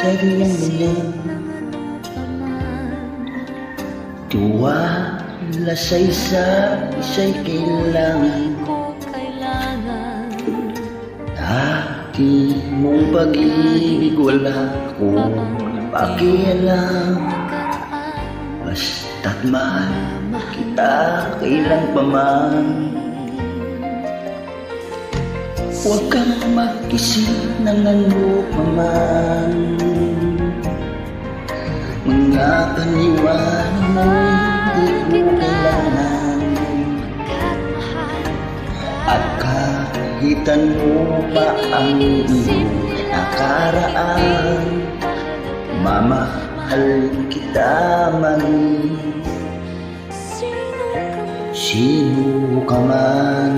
Sariyang milang tiwala sa isa'y kailangan. Aking mong pag-ibig wala akong pakialam. Basta't mahal kita kailan pa man. Huwag kang mag-isip ng ano pa man. Mga paniwala mo'y di ko kailangan. At kahit ano pa ang iyong nakaraan, mamahal kita man. Sino ka man.